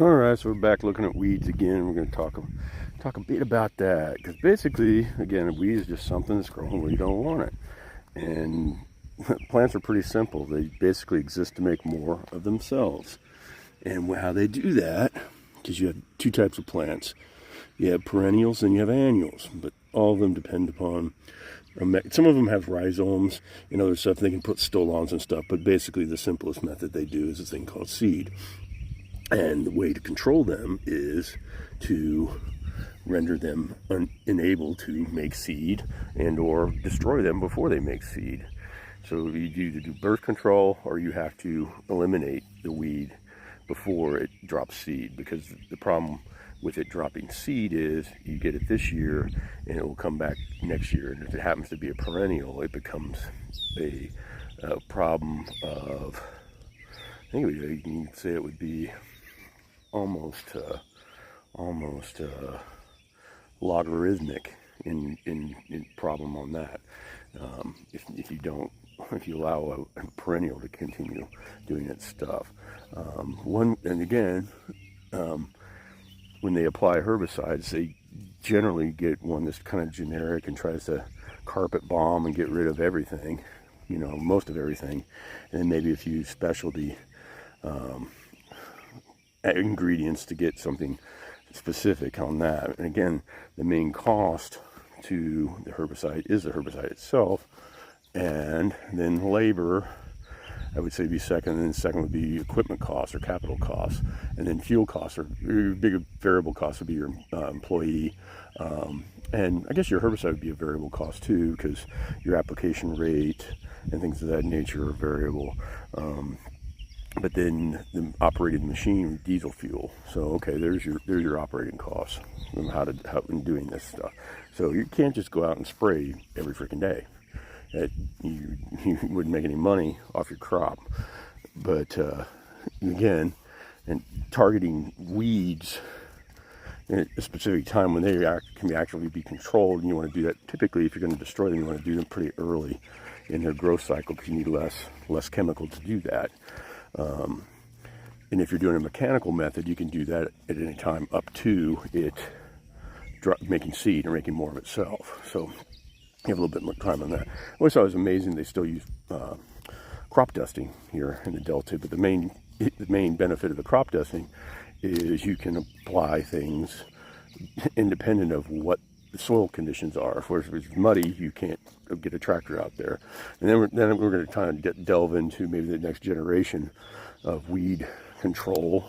All right, so we're back looking at weeds again. We're going to talk a bit about that because basically, again, a weed is just something that's growing where you don't want it. And plants are pretty simple. They basically exist to make more of themselves. And how they do that, because you have two types of plants. You have perennials and you have annuals, but all of them depend upon some of them have rhizomes and other stuff. They can put stolons and stuff, but basically the simplest method they do is a thing called seed. And the way to control them is to render them unable to make seed and or destroy them before they make seed. So you either do birth control or you have to eliminate the weed before it drops seed, because the problem with it dropping seed is you get it this year and it will come back next year. And if it happens to be a perennial, it becomes a problem of, I think you can say it would be almost logarithmic in problem on that. If you allow a perennial to continue doing its stuff. When they apply herbicides, they generally get one that's kind of generic and tries to carpet bomb and get rid of everything, most of everything, and then maybe a few specialty ingredients to get something specific on that. And again, the main cost to the herbicide is the herbicide itself, and then labor, I would say, be second, and then second would be equipment costs or capital costs, and then fuel costs, or your bigger variable cost would be your employee, and I guess your herbicide would be a variable cost too, because your application rate and things of that nature are variable. But then the operating the machine with diesel fuel. So okay, there's your operating costs and how in doing this stuff. So you can't just go out and spray every freaking day. You wouldn't make any money off your crop. But again, and targeting weeds at a specific time when they can actually be controlled, and you want to do that. Typically, if you're going to destroy them, you want to do them pretty early in their growth cycle, because you need less chemical to do that. And if you're doing a mechanical method, you can do that at any time up to it making seed or making more of itself. So you have a little bit more time on that. I always thought it was amazing they still use crop dusting here in the Delta, but the main benefit of the crop dusting is you can apply things independent of what the soil conditions are. If it's muddy, you can't get a tractor out there. And then we're going to kind of delve into maybe the next generation of weed control